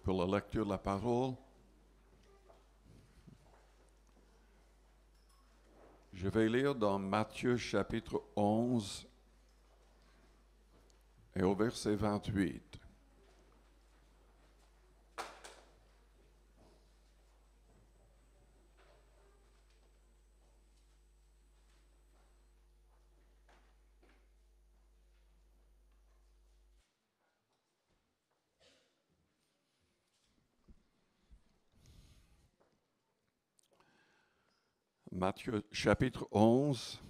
pour la lecture de la parole. Je vais lire dans Matthieu chapitre 11 et au verset 28. Matthieu chapitre 11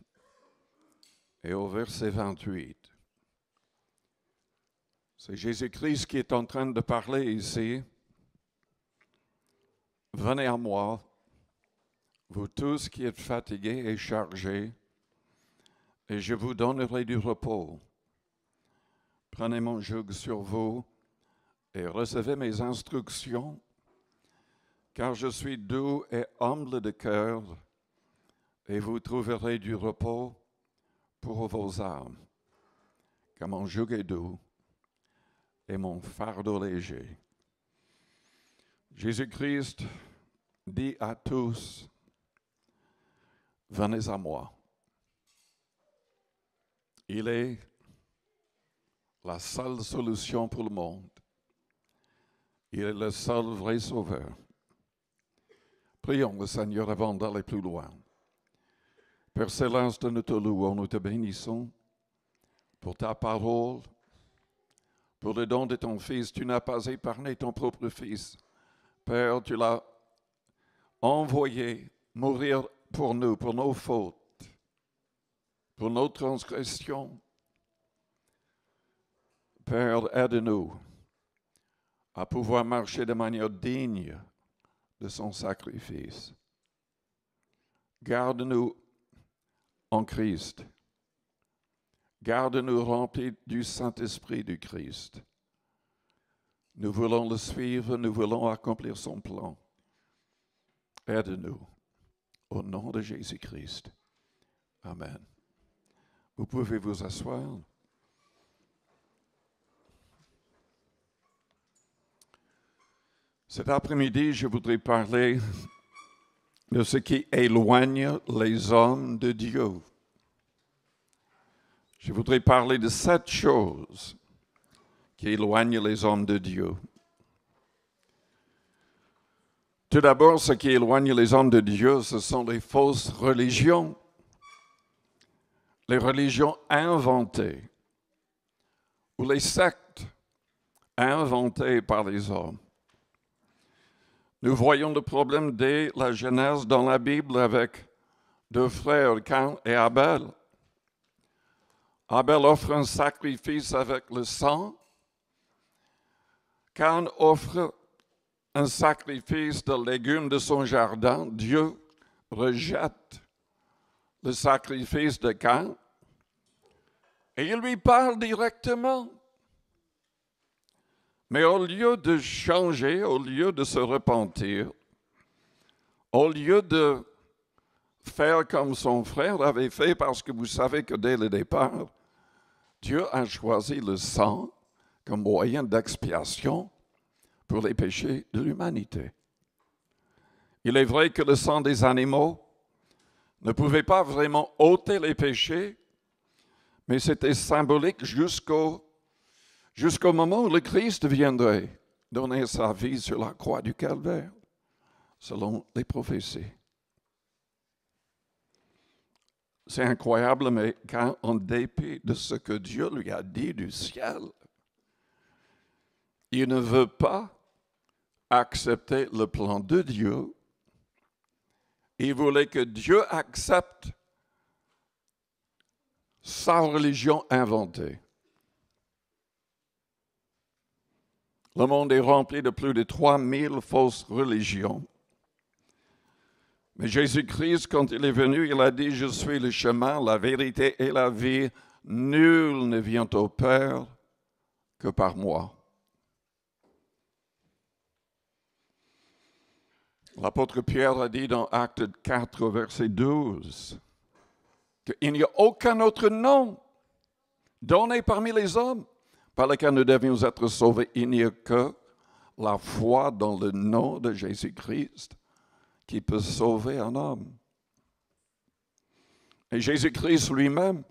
et au verset 28. C'est Jésus-Christ qui est en train de parler ici. Venez à moi, vous tous qui êtes fatigués et chargés, et je vous donnerai du repos. Prenez mon joug sur vous et recevez mes instructions, car je suis doux et humble de cœur, et vous trouverez du repos pour vos âmes. Car mon joug est doux et mon fardeau léger. Jésus-Christ dit à tous, venez à moi. Il est la seule solution pour le monde. Il est le seul vrai sauveur. Prions le Seigneur avant d'aller plus loin. Père Céleste, nous te louons, nous te bénissons pour ta parole, pour le don de ton Fils. Tu n'as pas épargné ton propre Fils. Père, tu l'as envoyé mourir pour nous, pour nos fautes, pour nos transgressions. Père, aide-nous à pouvoir marcher de manière digne de son sacrifice. Garde-nous en Christ. Garde-nous remplis du Saint-Esprit du Christ. Nous voulons le suivre, nous voulons accomplir son plan. Aide-nous au nom de Jésus-Christ. Amen. Vous pouvez vous asseoir. Cet après-midi, je voudrais parler de ce qui éloigne les hommes de Dieu. Je voudrais parler de 7 choses qui éloignent les hommes de Dieu. Tout d'abord, ce qui éloigne les hommes de Dieu, ce sont les fausses religions, les religions inventées, ou les sectes inventées par les hommes. Nous voyons le problème dès la Genèse dans la Bible avec 2 frères, Caïn et Abel. Abel offre un sacrifice avec le sang. Caïn offre un sacrifice de légumes de son jardin. Dieu rejette le sacrifice de Caïn et il lui parle directement. Mais au lieu de changer, au lieu de se repentir, au lieu de faire comme son frère avait fait, parce que vous savez que dès le départ, Dieu a choisi le sang comme moyen d'expiation pour les péchés de l'humanité. Il est vrai que le sang des animaux ne pouvait pas vraiment ôter les péchés, mais c'était symbolique jusqu'au moment où le Christ viendrait donner sa vie sur la croix du Calvaire, selon les prophéties. C'est incroyable, mais quand, en dépit de ce que Dieu lui a dit du ciel, il ne veut pas accepter le plan de Dieu. Il voulait que Dieu accepte sa religion inventée. Le monde est rempli de plus de 3000 fausses religions. Mais Jésus-Christ, quand il est venu, il a dit, je suis le chemin, la vérité et la vie. Nul ne vient au Père que par moi. L'apôtre Pierre a dit dans Actes 4, verset 12, qu'il n'y a aucun autre nom donné parmi les hommes par lequel nous devions être sauvés. Il n'y a que la foi dans le nom de Jésus-Christ qui peut sauver un homme. Et Jésus-Christ lui-même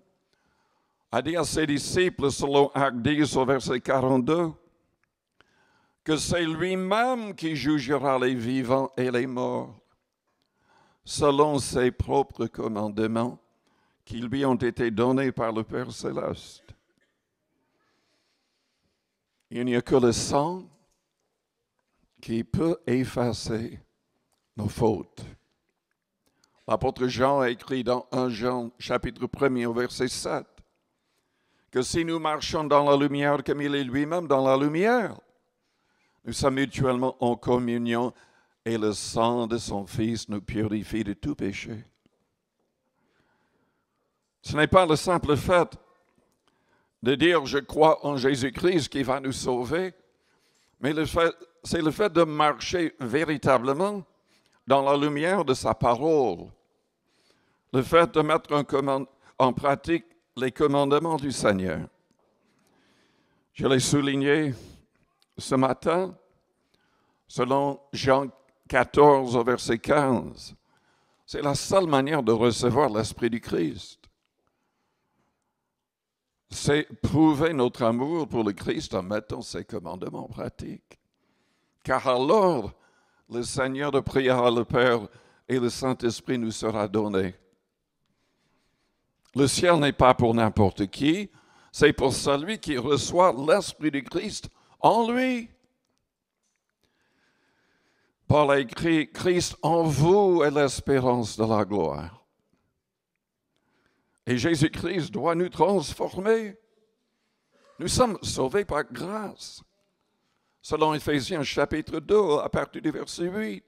a dit à ses disciples, selon Actes 10 au verset 42, que c'est lui-même qui jugera les vivants et les morts, selon ses propres commandements qui lui ont été donnés par le Père céleste. Il n'y a que le sang qui peut effacer nos fautes. L'apôtre Jean a écrit dans 1 Jean, chapitre 1er, au verset 7, que si nous marchons dans la lumière comme il est lui-même dans la lumière, nous sommes mutuellement en communion et le sang de son Fils nous purifie de tout péché. Ce n'est pas le simple fait de dire « je crois en Jésus-Christ qui va nous sauver », mais c'est le fait de marcher véritablement dans la lumière de sa parole, le fait de mettre en pratique les commandements du Seigneur. Je l'ai souligné ce matin, selon Jean 14 au verset 15, c'est la seule manière de recevoir l'Esprit du Christ. C'est prouver notre amour pour le Christ en mettant ses commandements en pratique. Car alors, le Seigneur priera le Père et le Saint-Esprit nous sera donné. Le ciel n'est pas pour n'importe qui, c'est pour celui qui reçoit l'Esprit du Christ en lui. Paul a écrit, Christ en vous est l'espérance de la gloire. Et Jésus-Christ doit nous transformer. Nous sommes sauvés par grâce. Selon Éphésiens chapitre 2, à partir du verset 8.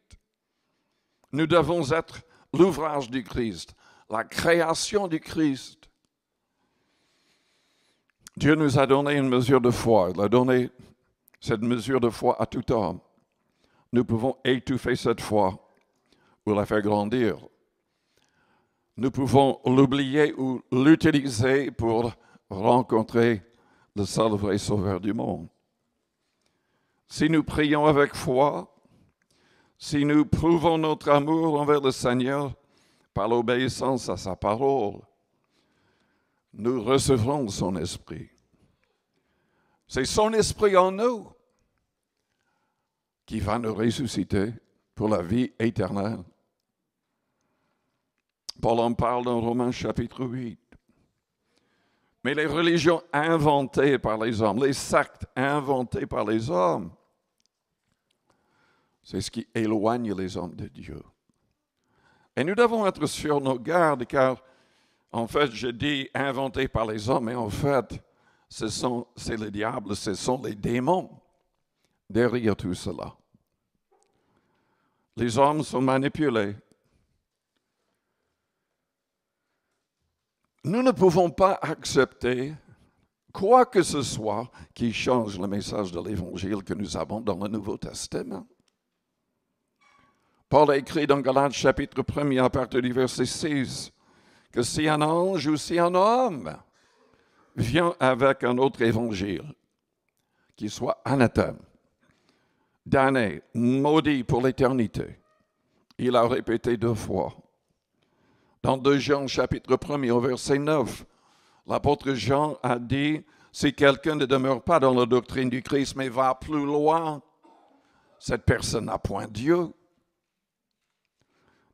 Nous devons être l'ouvrage du Christ, la création du Christ. Dieu nous a donné une mesure de foi. Il a donné cette mesure de foi à tout homme. Nous pouvons étouffer cette foi ou la faire grandir. Nous pouvons l'oublier ou l'utiliser pour rencontrer le seul vrai sauveur du monde. Si nous prions avec foi, si nous prouvons notre amour envers le Seigneur par l'obéissance à sa parole, nous recevrons son esprit. C'est son esprit en nous qui va nous ressusciter pour la vie éternelle. Paul en parle dans Romains chapitre 8. Mais les religions inventées par les hommes, les sectes inventées par les hommes, c'est ce qui éloigne les hommes de Dieu. Et nous devons être sur nos gardes, car en fait, je dis inventées par les hommes, mais en fait, c'est le diable, ce sont les démons derrière tout cela. Les hommes sont manipulés. Nous ne pouvons pas accepter quoi que ce soit qui change le message de l'Évangile que nous avons dans le Nouveau Testament. Paul a écrit dans Galates chapitre 1er à partir du verset 6 que si un ange ou si un homme vient avec un autre évangile, qui soit anathème, damné, maudit pour l'éternité, il a répété 2 fois. Dans 2 Jean chapitre 1er au verset 9, l'apôtre Jean a dit, si quelqu'un ne demeure pas dans la doctrine du Christ, mais va plus loin, cette personne n'a point Dieu.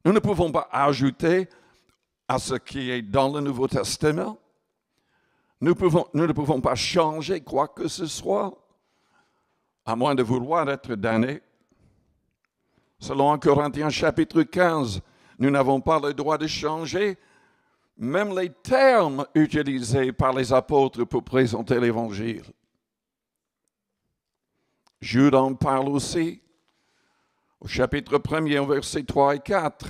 Nous ne pouvons pas ajouter à ce qui est dans le Nouveau Testament. Nous ne pouvons pas changer quoi que ce soit, à moins de vouloir être damnés. Selon 1 Corinthiens chapitre 15, nous n'avons pas le droit de changer même les termes utilisés par les apôtres pour présenter l'Évangile. Jude en parle aussi. Au chapitre 1er, au verset 3 et 4,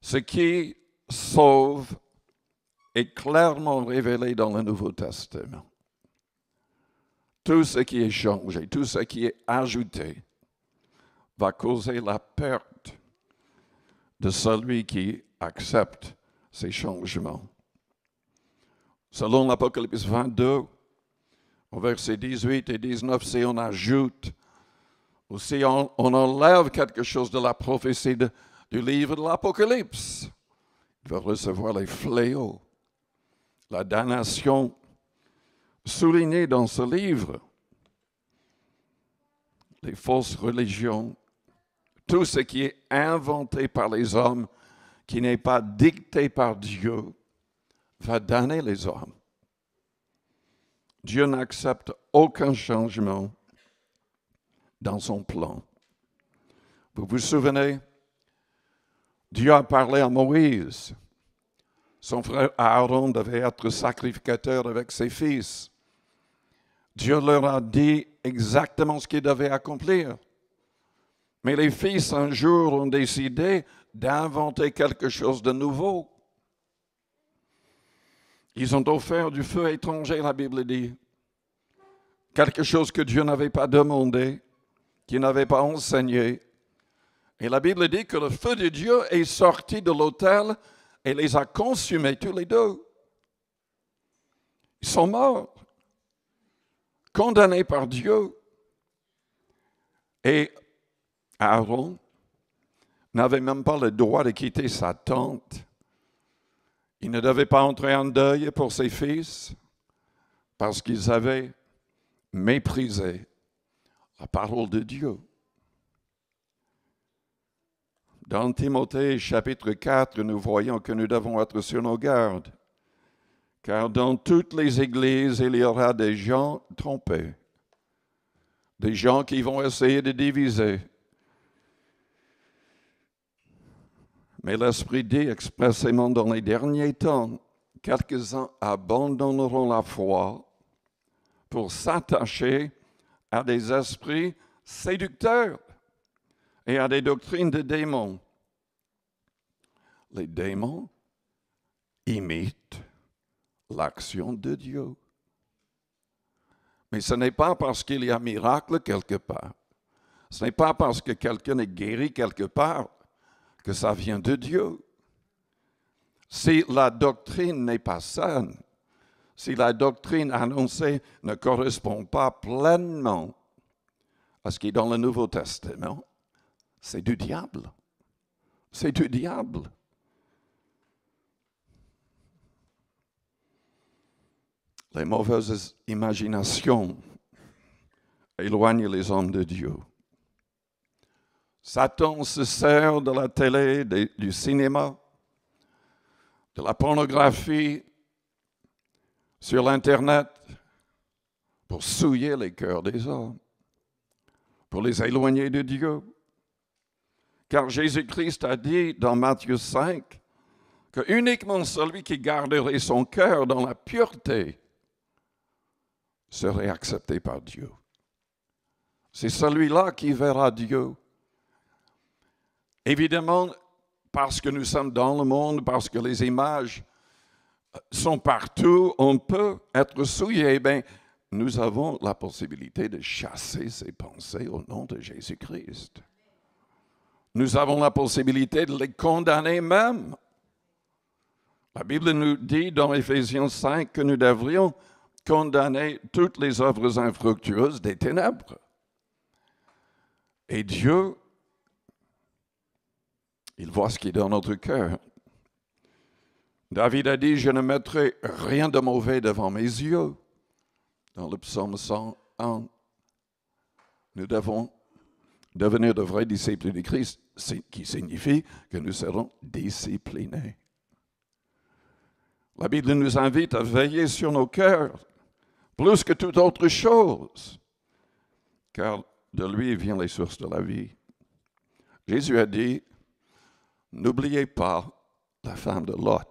ce qui sauve est clairement révélé dans le Nouveau Testament. Tout ce qui est changé, tout ce qui est ajouté, va causer la perte de celui qui accepte ces changements. Selon l'Apocalypse 22, au verset 18 et 19, si on ajoute, ou si on enlève quelque chose de la prophétie du livre de l'Apocalypse, il va recevoir les fléaux, la damnation soulignée dans ce livre, les fausses religions, tout ce qui est inventé par les hommes, qui n'est pas dicté par Dieu, va damner les hommes. Dieu n'accepte aucun changement dans son plan. Vous vous souvenez, Dieu a parlé à Moïse. Son frère Aaron devait être sacrificateur avec ses fils. Dieu leur a dit exactement ce qu'ils devaient accomplir. Mais les fils, un jour, ont décidé d'inventer quelque chose de nouveau. Ils ont offert du feu étranger, la Bible dit. Quelque chose que Dieu n'avait pas demandé, qu'il n'avait pas enseigné. Et la Bible dit que le feu de Dieu est sorti de l'autel et les a consumés tous les deux. Ils sont morts, condamnés par Dieu. Et Aaron n'avait même pas le droit de quitter sa tente. Il ne devait pas entrer en deuil pour ses fils parce qu'ils avaient méprisé la parole de Dieu. Dans Timothée chapitre 4, nous voyons que nous devons être sur nos gardes, car dans toutes les églises, il y aura des gens trompés, des gens qui vont essayer de diviser. Mais l'Esprit dit expressément dans les derniers temps, quelques-uns abandonneront la foi pour s'attacher à des esprits séducteurs et à des doctrines de démons. Les démons imitent l'action de Dieu. Mais ce n'est pas parce qu'il y a un miracle quelque part. Ce n'est pas parce que quelqu'un est guéri quelque part que ça vient de Dieu. Si la doctrine n'est pas saine, si la doctrine annoncée ne correspond pas pleinement à ce qui est dans le Nouveau Testament, c'est du diable. C'est du diable. Les mauvaises imaginations éloignent les hommes de Dieu. Satan se sert de la télé, du cinéma, de la pornographie, sur l'Internet, pour souiller les cœurs des hommes, pour les éloigner de Dieu. Car Jésus-Christ a dit dans Matthieu 5 que uniquement celui qui garderait son cœur dans la pureté serait accepté par Dieu. C'est celui-là qui verra Dieu. Évidemment, parce que nous sommes dans le monde, parce que les images sont partout, on peut être souillé. Bien, nous avons la possibilité de chasser ces pensées au nom de Jésus-Christ. Nous avons la possibilité de les condamner même. La Bible nous dit dans Éphésiens 5 que nous devrions condamner toutes les œuvres infructueuses des ténèbres. Et Dieu, il voit ce qui est dans notre cœur. David a dit, je ne mettrai rien de mauvais devant mes yeux. Dans le psaume 101, nous devons devenir de vrais disciples de Christ, qui signifie que nous serons disciplinés. La Bible nous invite à veiller sur nos cœurs, plus que toute autre chose, car de lui viennent les sources de la vie. Jésus a dit, n'oubliez pas la femme de Lot.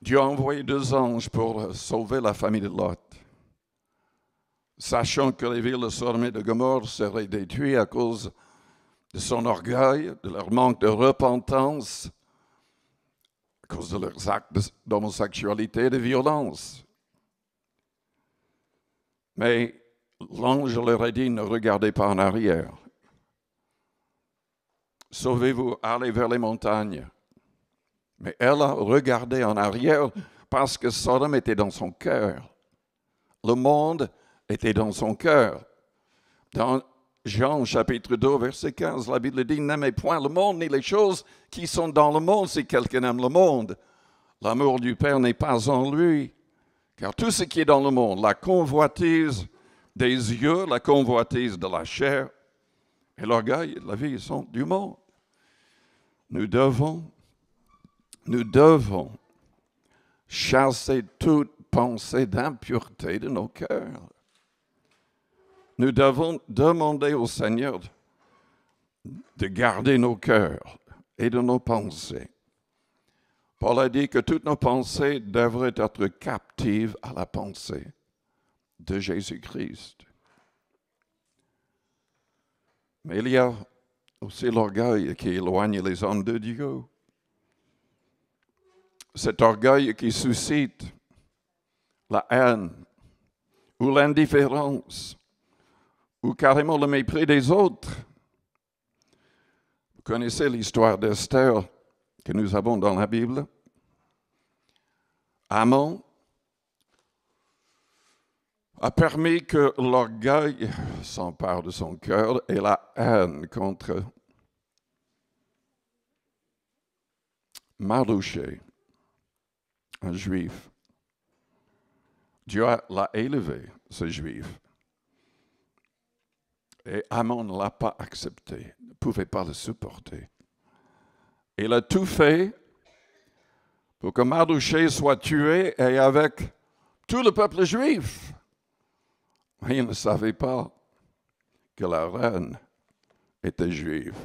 Dieu a envoyé 2 anges pour sauver la famille de Lot, sachant que les villes de Sodome et de Gomorrhe seraient détruites à cause de son orgueil, de leur manque de repentance, à cause de leurs actes d'homosexualité et de violence. Mais l'ange leur a dit, ne regardez pas en arrière. Sauvez-vous, allez vers les montagnes. Mais elle a regardé en arrière parce que Sodome était dans son cœur. Le monde était dans son cœur. Dans Jean chapitre 2, verset 15, la Bible dit « N'aimez point le monde ni les choses qui sont dans le monde si quelqu'un aime le monde. L'amour du Père n'est pas en lui. Car tout ce qui est dans le monde, la convoitise des yeux, la convoitise de la chair et l'orgueil de la vie sont du monde. » Nous devons chasser toute pensée d'impureté de nos cœurs. Nous devons demander au Seigneur de garder nos cœurs et de nos pensées. Paul a dit que toutes nos pensées devraient être captives à la pensée de Jésus-Christ. Mais il y a aussi l'orgueil qui éloigne les hommes de Dieu. Cet orgueil qui suscite la haine ou l'indifférence ou carrément le mépris des autres. Vous connaissez l'histoire d'Esther que nous avons dans la Bible. Haman a permis que l'orgueil s'empare de son cœur et la haine contre Mardochée, un juif. Dieu l'a élevé, ce juif. Et Haman ne l'a pas accepté, ne pouvait pas le supporter. Il a tout fait pour que Mardochée soit tué et avec tout le peuple juif. Mais il ne savait pas que la reine était juive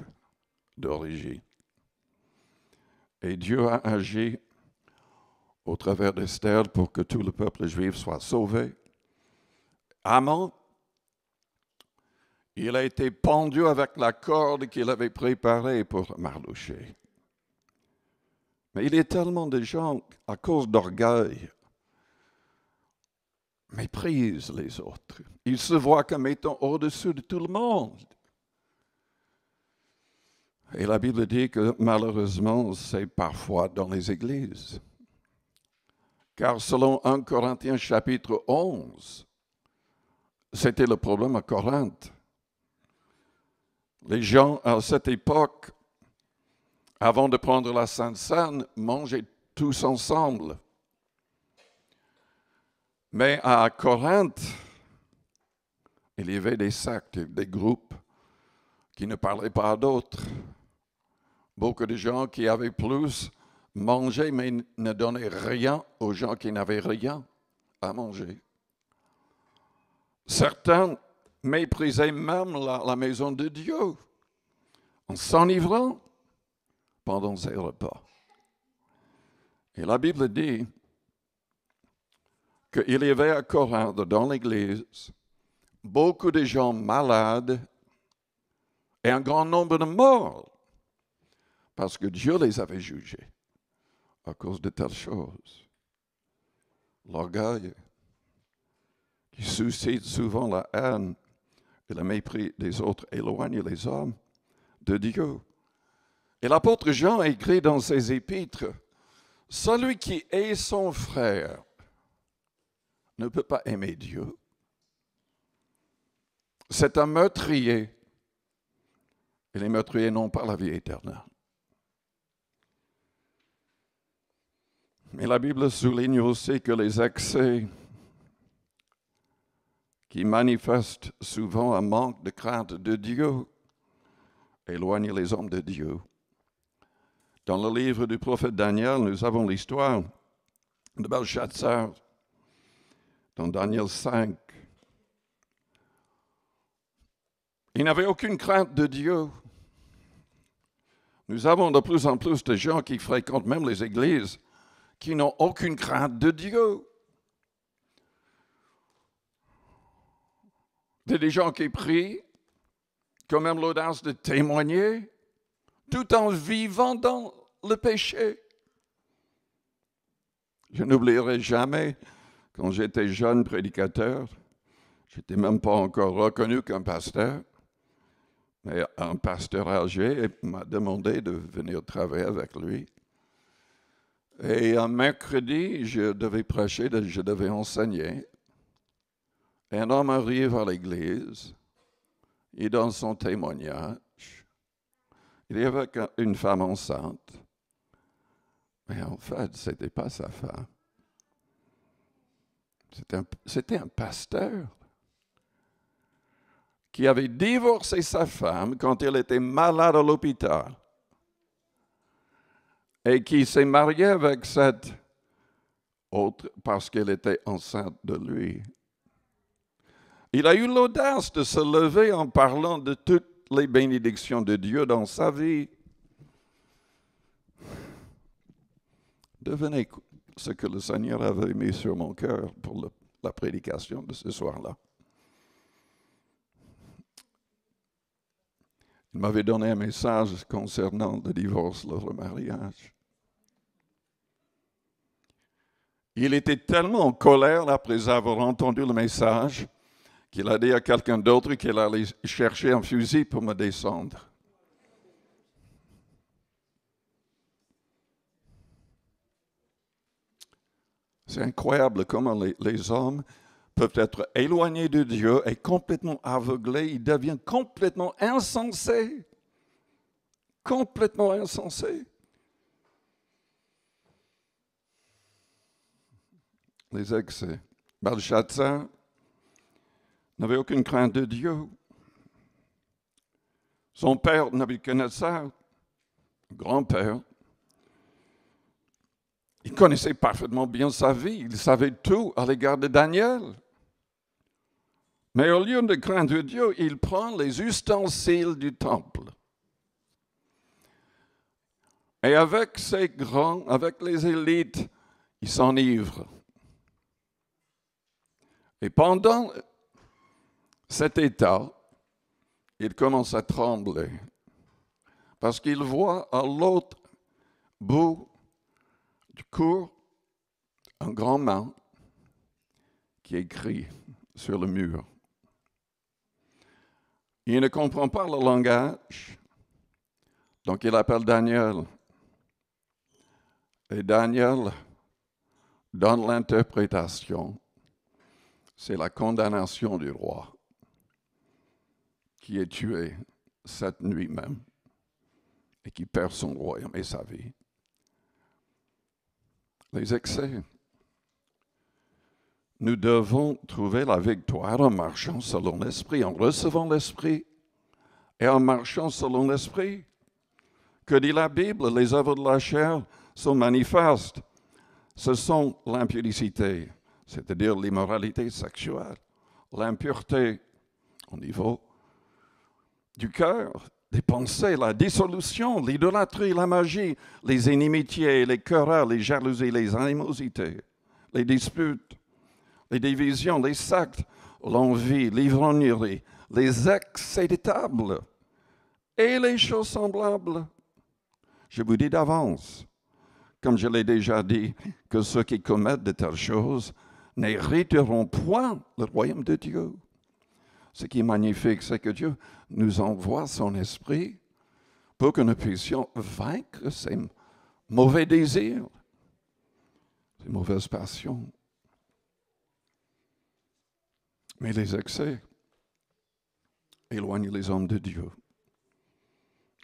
d'origine. Et Dieu a agi au travers d'Esther pour que tout le peuple juif soit sauvé. Haman, il a été pendu avec la corde qu'il avait préparée pour Mardochée. Mais il y a tellement de gens, à cause d'orgueil, méprisent les autres. Ils se voient comme étant au-dessus de tout le monde. Et la Bible dit que malheureusement, c'est parfois dans les églises. Car selon 1 Corinthiens chapitre 11, c'était le problème à Corinthe. Les gens à cette époque, avant de prendre la Sainte Seine, mangeaient tous ensemble. Mais à Corinthe, il y avait des sectes, des groupes qui ne parlaient pas à d'autres. Beaucoup de gens qui avaient plus mangeaient, mais ne donnaient rien aux gens qui n'avaient rien à manger. Certains méprisaient même la maison de Dieu en s'enivrant pendant ces repas. Et la Bible dit qu'il y avait à Corinthe, dans l'Église, beaucoup de gens malades et un grand nombre de morts parce que Dieu les avait jugés à cause de telles choses. L'orgueil qui suscite souvent la haine et le mépris des autres éloigne les hommes de Dieu. Et l'apôtre Jean a écrit dans ses épîtres, « Celui qui est son frère ne peut pas aimer Dieu. C'est un meurtrier. Et les meurtriers n'ont pas la vie éternelle. » Mais la Bible souligne aussi que les excès qui manifestent souvent un manque de crainte de Dieu éloignent les hommes de Dieu. Dans le livre du prophète Daniel, nous avons l'histoire de Belshazzar, dans Daniel 5. Il n'avait aucune crainte de Dieu. Nous avons de plus en plus de gens qui fréquentent même les églises qui n'ont aucune crainte de Dieu. Des gens qui prient, qui ont même l'audace de témoigner, tout en vivant dans le péché. Je n'oublierai jamais, quand j'étais jeune prédicateur, je n'étais même pas encore reconnu comme pasteur, mais un pasteur âgé m'a demandé de venir travailler avec lui. Et un mercredi, je devais prêcher, je devais enseigner. Et un homme arrive à l'église, il donne son témoignage. Il est avec une femme enceinte. Mais en fait, ce n'était pas sa femme. C'était un pasteur qui avait divorcé sa femme quand elle était malade à l'hôpital et qui s'est marié avec cette autre parce qu'elle était enceinte de lui. Il a eu l'audace de se lever en parlant de toutes les bénédictions de Dieu dans sa vie. Devenez ce que le Seigneur avait mis sur mon cœur pour la prédication de ce soir-là. Il m'avait donné un message concernant le divorce, le remariage. Il était tellement en colère après avoir entendu le message qu'il a dit à quelqu'un d'autre qu'il allait chercher un fusil pour me descendre. C'est incroyable comment les hommes peuvent être éloignés de Dieu et complètement aveuglés. Ils deviennent complètement insensés. Complètement insensés. Les excès. Belshazzar n'avait aucune crainte de Dieu. Son père, Nabuchodonosor, grand-père, il connaissait parfaitement bien sa vie. Il savait tout à l'égard de Daniel. Mais au lieu de craindre Dieu, il prend les ustensiles du temple. Et avec ses grands, avec les élites, il s'enivre. Et pendant cet état, il commence à trembler. Parce qu'il voit à l'autre bout du cours un grand main qui écrit sur le mur. Il ne comprend pas le langage, donc il appelle Daniel. Et Daniel donne l'interprétation. C'est la condamnation du roi qui est tué cette nuit même et qui perd son royaume et sa vie. Les excès. Nous devons trouver la victoire en marchant selon l'Esprit, en recevant l'Esprit et en marchant selon l'Esprit. Que dit la Bible? Les œuvres de la chair sont manifestes. Ce sont l'impudicité, c'est-à-dire l'immoralité sexuelle, l'impureté au niveau du cœur, des pensées, la dissolution, l'idolâtrie, la magie, les inimitiés, les querelles, les jalousies, les animosités, les disputes, les divisions, les sectes, l'envie, l'ivrognerie, les excès de table et les choses semblables. Je vous dis d'avance, comme je l'ai déjà dit, que ceux qui commettent de telles choses n'hériteront point le royaume de Dieu. Ce qui est magnifique, c'est que Dieu nous envoie son esprit pour que nous puissions vaincre ces mauvais désirs, ces mauvaises passions. Mais les excès éloignent les hommes de Dieu.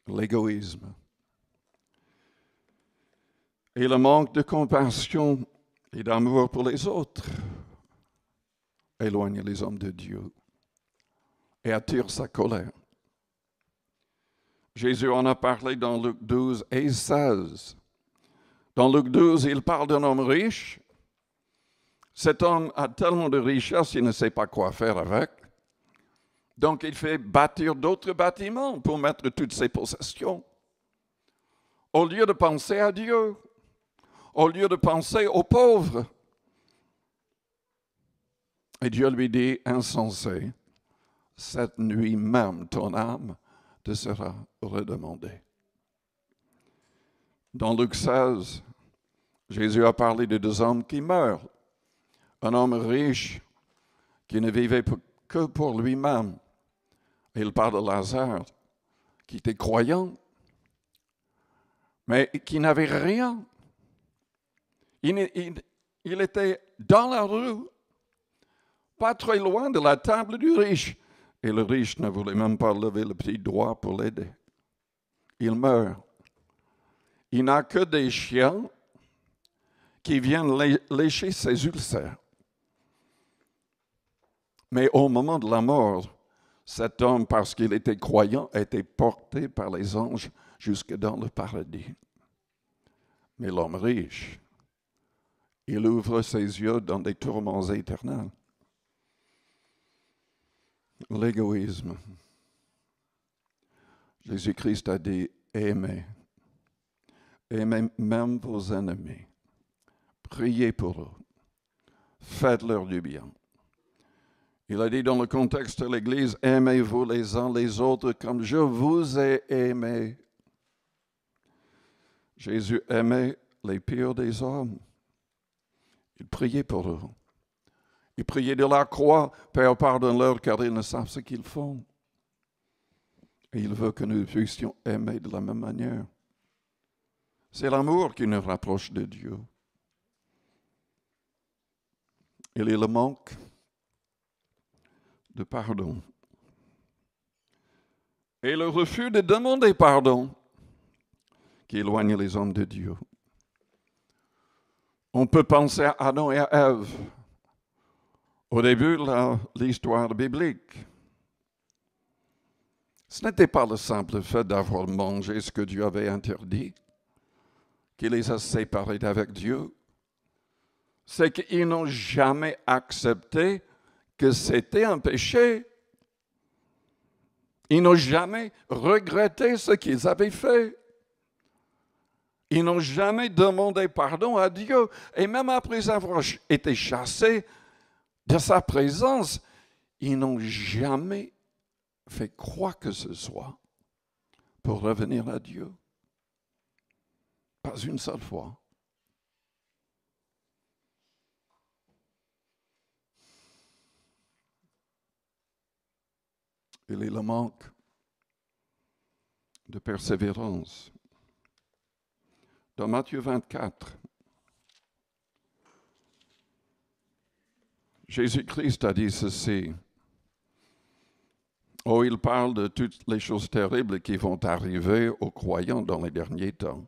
L'égoïsme et le manque de compassion et d'amour pour les autres éloignent les hommes de Dieu et attirent sa colère. Jésus en a parlé dans Luc 12 et 16. Dans Luc 12, il parle d'un homme riche. Cet homme a tellement de richesse, il ne sait pas quoi faire avec. Donc, il fait bâtir d'autres bâtiments pour mettre toutes ses possessions. Au lieu de penser à Dieu, au lieu de penser aux pauvres. Et Dieu lui dit, insensé, cette nuit même, ton âme te sera redemandée. Dans Luc 16, Jésus a parlé de deux hommes qui meurent. Un homme riche qui ne vivait que pour lui-même. Et il parle de Lazare, qui était croyant, mais qui n'avait rien. Il était dans la rue, pas très loin de la table du riche. Et le riche ne voulait même pas lever le petit doigt pour l'aider. Il meurt. Il n'a que des chiens qui viennent lécher ses ulcères. Mais au moment de la mort, cet homme, parce qu'il était croyant, a été porté par les anges jusque dans le paradis. Mais l'homme riche, il ouvre ses yeux dans des tourments éternels. L'égoïsme. Jésus-Christ a dit, aimez. Aimez même vos ennemis. Priez pour eux. Faites-leur du bien. Il a dit dans le contexte de l'Église, aimez-vous les uns les autres comme je vous ai aimé. Jésus aimait les pires des hommes. Il priait pour eux. Il priait de la croix, Père, pardonne-leur car ils ne savent ce qu'ils font. Et il veut que nous puissions aimer de la même manière. C'est l'amour qui nous rapproche de Dieu. Il est le manque de pardon. Et le refus de demander pardon qui éloigne les hommes de Dieu. On peut penser à Adam et à Ève au début de l'histoire biblique. Ce n'était pas le simple fait d'avoir mangé ce que Dieu avait interdit qui les a séparés d'avec Dieu. C'est qu'ils n'ont jamais accepté que c'était un péché. Ils n'ont jamais regretté ce qu'ils avaient fait. Ils n'ont jamais demandé pardon à Dieu. Et même après avoir été chassés de sa présence, ils n'ont jamais fait quoi que ce soit pour revenir à Dieu. Pas une seule fois. Il est le manque de persévérance. Dans Matthieu 24, Jésus-Christ a dit ceci. Oh, il parle de toutes les choses terribles qui vont arriver aux croyants dans les derniers temps.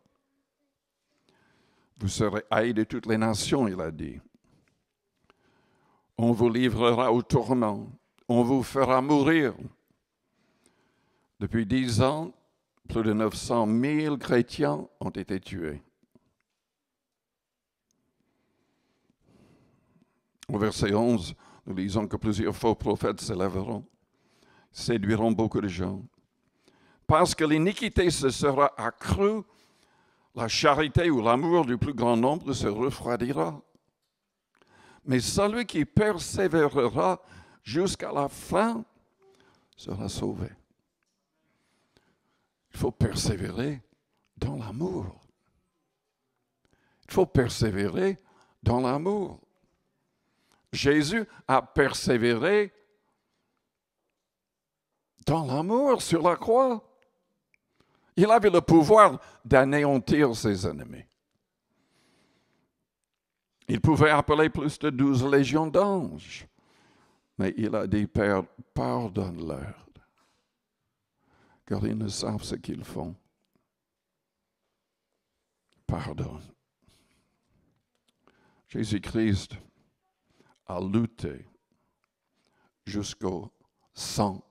Vous serez haïs de toutes les nations, il a dit. On vous livrera au tourment. On vous fera mourir. Depuis 10 ans, plus de 900 000 chrétiens ont été tués. Au verset 11, nous lisons que plusieurs faux prophètes s'élèveront, séduiront beaucoup de gens. Parce que l'iniquité se sera accrue, la charité ou l'amour du plus grand nombre se refroidira. Mais celui qui persévérera jusqu'à la fin sera sauvé. Il faut persévérer dans l'amour. Il faut persévérer dans l'amour. Jésus a persévéré dans l'amour sur la croix. Il avait le pouvoir d'anéantir ses ennemis. Il pouvait appeler plus de 12 légions d'anges. Mais il a dit, Père, pardonne-leur, car ils ne savent ce qu'ils font. Pardonne. Jésus-Christ a lutté jusqu'au sang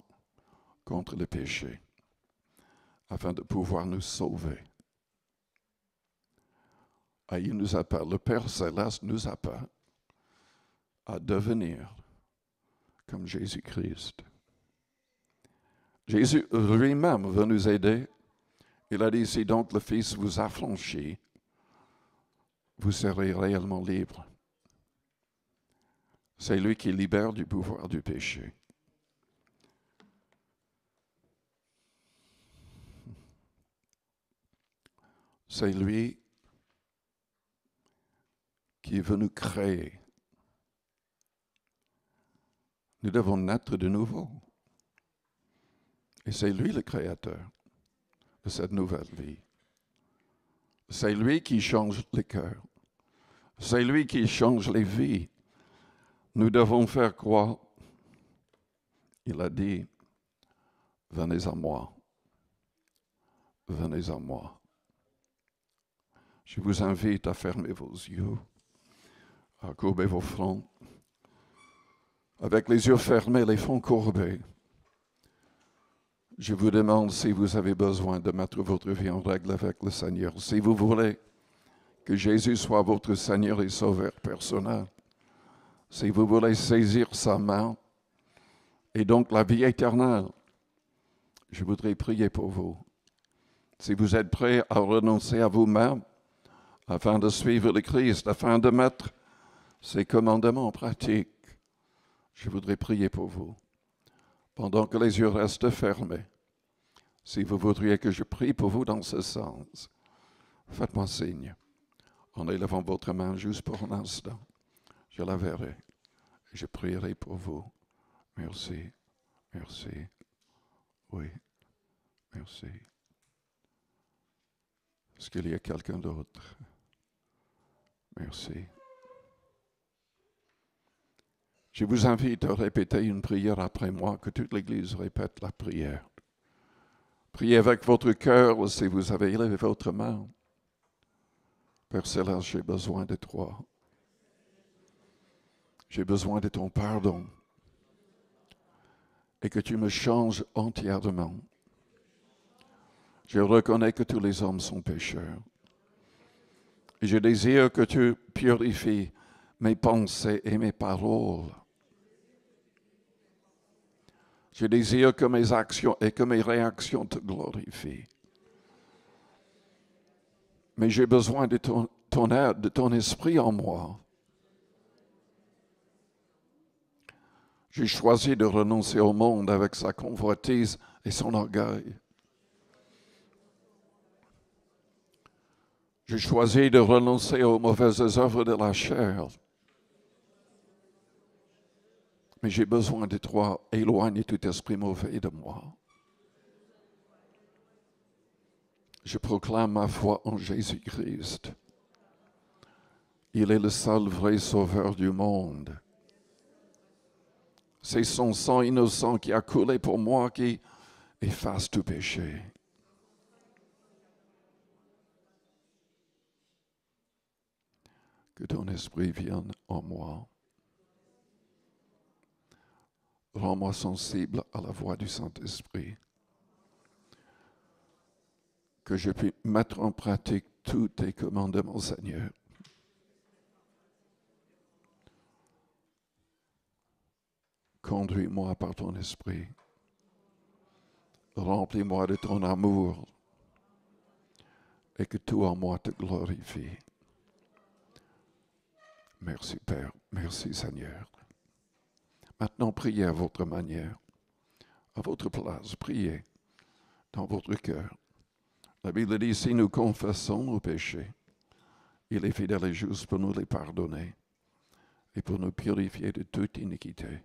contre le péché afin de pouvoir nous sauver. Et il nous appelle, le Père Céleste nous appelle à devenir comme Jésus-Christ. Jésus lui-même veut nous aider. Il a dit, si donc le Fils vous affranchit, vous serez réellement libre. C'est lui qui libère du pouvoir du péché. C'est lui qui veut nous créer. Nous devons naître de nouveau. Et c'est lui le créateur de cette nouvelle vie. C'est lui qui change le cœur. C'est lui qui change les vies. Nous devons faire quoi? Il a dit, venez à moi. Venez à moi. Je vous invite à fermer vos yeux, à courber vos fronts. Avec les yeux fermés, les fronts courbés, je vous demande si vous avez besoin de mettre votre vie en règle avec le Seigneur. Si vous voulez que Jésus soit votre Seigneur et Sauveur personnel, si vous voulez saisir sa main et donc la vie éternelle, je voudrais prier pour vous. Si vous êtes prêts à renoncer à vous-même afin de suivre le Christ, afin de mettre ses commandements en pratique, je voudrais prier pour vous. Pendant que les yeux restent fermés, si vous voudriez que je prie pour vous dans ce sens, faites-moi signe en élevant votre main juste pour un instant. Je la verrai et je prierai pour vous. Merci, merci, oui, merci. Est-ce qu'il y a quelqu'un d'autre? Merci. Je vous invite à répéter une prière après moi, que toute l'Église répète la prière. Priez avec votre cœur si vous avez élevé votre main. Père Céleste, j'ai besoin de toi. J'ai besoin de ton pardon et que tu me changes entièrement. Je reconnais que tous les hommes sont pécheurs. Et je désire que tu purifies mes pensées et mes paroles. Je désire que mes actions et que mes réactions te glorifient. Mais j'ai besoin de ton aide, de ton esprit en moi. J'ai choisi de renoncer au monde avec sa convoitise et son orgueil. J'ai choisi de renoncer aux mauvaises œuvres de la chair. Mais j'ai besoin de toi. Éloigne tout esprit mauvais de moi. Je proclame ma foi en Jésus-Christ. Il est le seul vrai sauveur du monde. C'est son sang innocent qui a coulé pour moi qui efface tout péché. Que ton esprit vienne en moi. Rends-moi sensible à la voix du Saint-Esprit. Que je puisse mettre en pratique tous tes commandements, Seigneur. Conduis-moi par ton esprit. Remplis-moi de ton amour et que tout en moi te glorifie. Merci Père, merci Seigneur. Maintenant, priez à votre manière, à votre place, priez dans votre cœur. La Bible dit, si nous confessons nos péchés, il est fidèle et juste pour nous les pardonner et pour nous purifier de toute iniquité.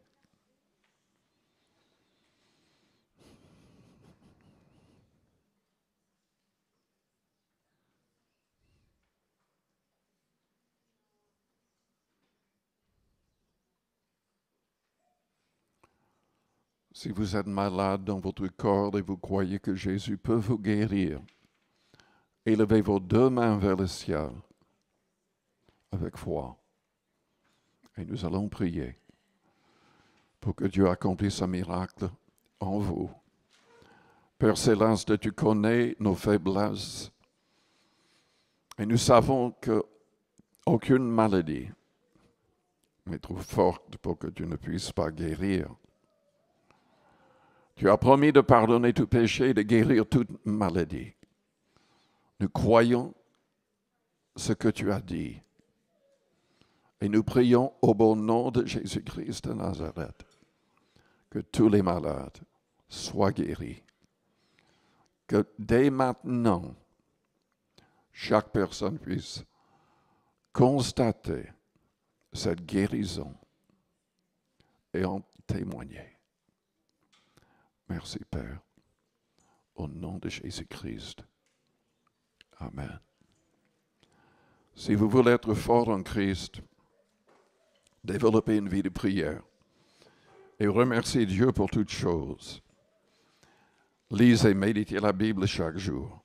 Si vous êtes malade dans votre corps et vous croyez que Jésus peut vous guérir, élevez vos deux mains vers le ciel avec foi. Et nous allons prier pour que Dieu accomplisse un miracle en vous. Père Céleste, tu connais nos faiblesses. Et nous savons qu'aucune maladie n'est trop forte pour que tu ne puisses pas guérir. Tu as promis de pardonner tout péché et de guérir toute maladie. Nous croyons ce que tu as dit. Et nous prions au bon nom de Jésus-Christ de Nazareth que tous les malades soient guéris. Que dès maintenant, chaque personne puisse constater cette guérison et en témoigner. Merci Père, au nom de Jésus-Christ. Amen. Si vous voulez être fort en Christ, développez une vie de prière et remerciez Dieu pour toutes choses. Lisez et méditez la Bible chaque jour,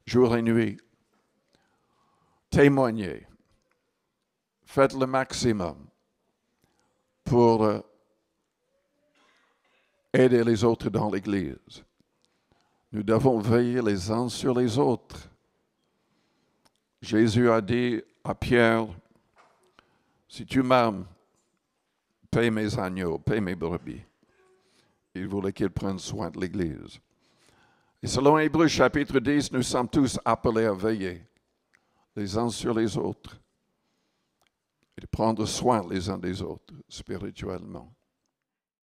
jour et nuit. Témoignez. Faites le maximum pour aider les autres dans l'Église. Nous devons veiller les uns sur les autres. Jésus a dit à Pierre, si tu m'aimes, paie mes agneaux, paie mes brebis. Il voulait qu'il prenne soin de l'Église. Et selon Hébreux chapitre 10, nous sommes tous appelés à veiller les uns sur les autres et de prendre soin les uns des autres spirituellement.